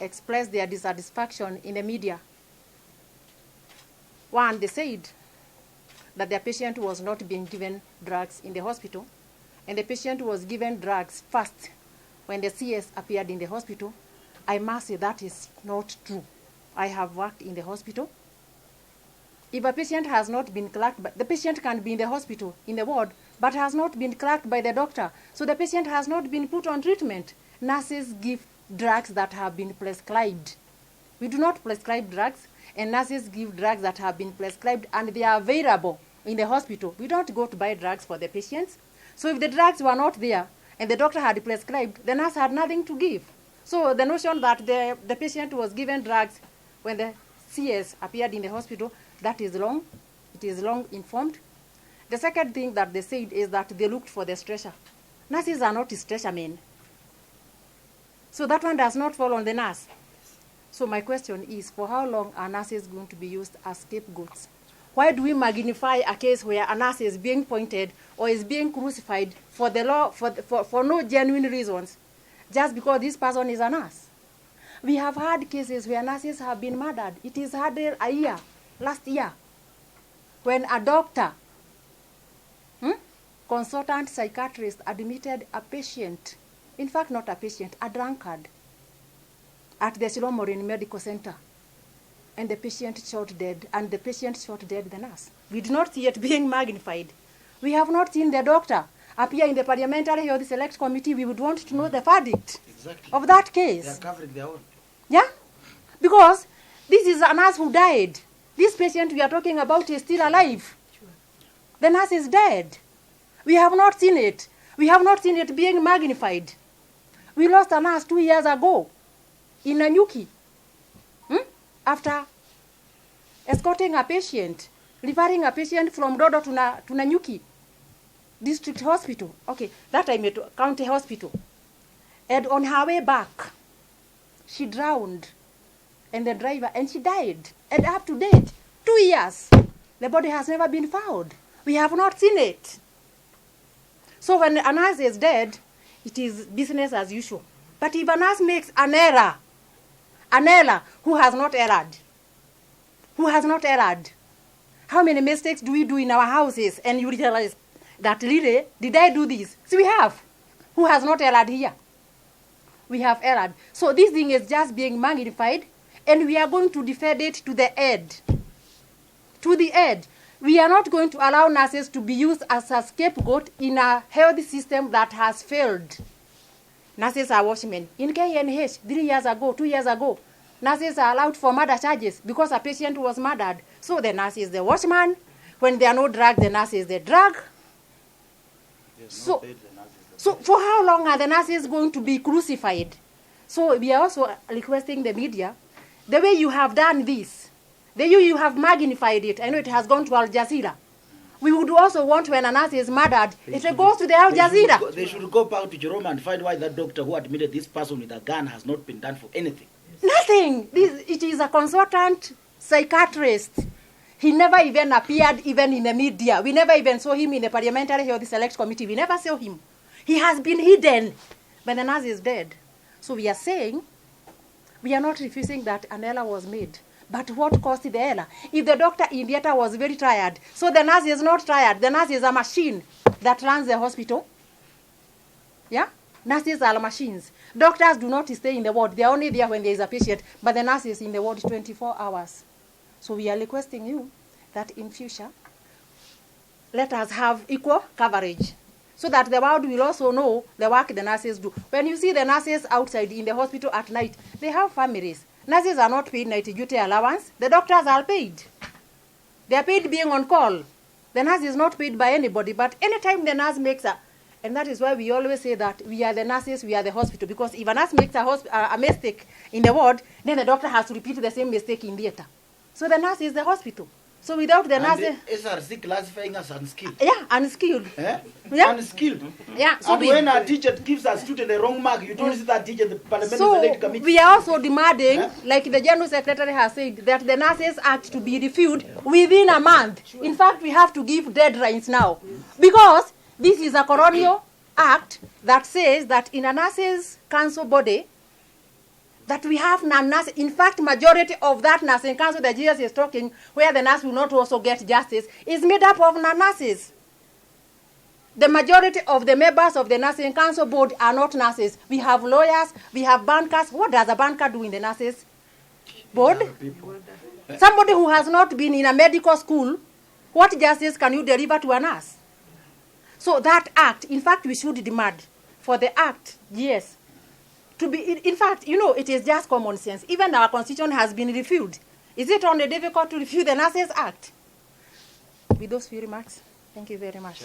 expressed their dissatisfaction in the media. One, they said that their patient was not being given drugs in the hospital, and the patient was given drugs first when the CS appeared in the hospital. I must say that is not true. I have worked in the hospital. If a patient has not been clerked, the patient can be in the hospital, in the ward, but has not been clerked by the doctor, so the patient has not been put on treatment. Nurses give drugs that have been prescribed. We do not prescribe drugs, and nurses give drugs that have been prescribed, and they are available in the hospital. We don't go to buy drugs for the patients. So if the drugs were not there, and the doctor had prescribed, the nurse had nothing to give. So the notion that the patient was given drugs when the CS appeared in the hospital, that is wrong. It is wrong informed. The second thing that they said is that they looked for the stretcher. Nurses are not stretcher men. So that one does not fall on the nurse. So my question is, for how long are nurses going to be used as scapegoats? Why do we magnify a case where a nurse is being pointed or is being crucified for the law for no genuine reasons, just because this person is a nurse? We have had cases where nurses have been murdered. It is hardly a year, last year, when a doctor, consultant psychiatrist, admitted a patient, in fact not a patient, a drunkard, at the Shilomorin Medical Center. And the patient shot dead, and the patient shot dead the nurse. We do not see it being magnified. We have not seen the doctor appear in the Parliamentary Health Select Committee. We would want to know the verdict of that case. They are covering their own. Yeah? Because this is a nurse who died. This patient we are talking about is still alive. The nurse is dead. We have not seen it. We have not seen it being magnified. We lost a nurse 2 years ago in Nanyuki. After escorting a patient, referring a patient from Dodo to Nanyuki District Hospital. Okay, that time at County Hospital. And on her way back, she drowned. And the driver, and she died. And up to date, 2 years, the body has never been found. We have not seen it. So when a nurse is dead, it is business as usual. But if a nurse makes an error, who has not erred, how many mistakes do we do in our houses? And you realize that really, did I do this? So we have. Who has not erred here? We have erred. So this thing is just being magnified, and we are going to defend it to the end. To the end. We are not going to allow nurses to be used as a scapegoat in a health system that has failed. Nurses are watchmen. In KNH, 3 years ago, 2 years ago, nurses are allowed for murder charges because a patient was murdered. So the nurse is the watchman. When there are no drugs, the nurse is the drug. So for how long are the nurses going to be crucified? So we are also requesting the media, the way you have done this, the way you have magnified it, I know it has gone to Al Jazeera. We would also want, when a nurse is murdered, it goes to the Al Jazeera. They should go back to Jerome and find why that doctor who admitted this person with a gun has not been done for anything. Nothing. It is a consultant psychiatrist. He never even appeared even in the media. We never even saw him in the Parliamentary Health Select Committee. We never saw him. He has been hidden. But the nurse is dead. So we are saying, we are not refusing that an error was made. But what caused the error? If the doctor in theater was very tired, so the nurse is not tired. The nurse is a machine that runs the hospital. Yeah? Nurses are machines. Doctors do not stay in the ward. They are only there when there is a patient. But the nurse is in the ward 24 hours. So we are requesting you that in future, let us have equal coverage, so that the world will also know the work the nurses do. When you see the nurses outside in the hospital at night, they have families. Nurses are not paid night duty allowance. The doctors are paid. They are paid being on call. The nurse is not paid by anybody, but anytime the nurse makes and that is why we always say that we are the nurses, we are the hospital, because if a nurse makes a mistake in the ward, then the doctor has to repeat the same mistake in theater. So the nurse is the hospital. So without the nurse... SRC classifying us unskilled. Yeah, unskilled. Eh? Yeah. Unskilled. Yeah. So and when a teacher gives a student a wrong mark, you don't see that teacher in the Parliamentary Select Committee. So we are also demanding, like the General Secretary has said, that the Nurses Act to be reviewed within a month. Sure. In fact, we have to give deadlines now. Because this is a colonial act that says that in a Nurses Council body, that we have non-nurses. In fact, majority of that nursing council that Jesus is talking, where the nurse will not also get justice, is made up of non-nurses. The majority of the members of the nursing council board are not nurses. We have lawyers, we have bankers. What does a banker do in the nurses board? Somebody who has not been in a medical school, what justice can you deliver to a nurse? So that act, in fact, we should demand for the act, yes, to be, in fact, you know, it is just common sense. Even our constitution has been reviewed. Is it only difficult to review the Nurses Act? With those few remarks, thank you very much.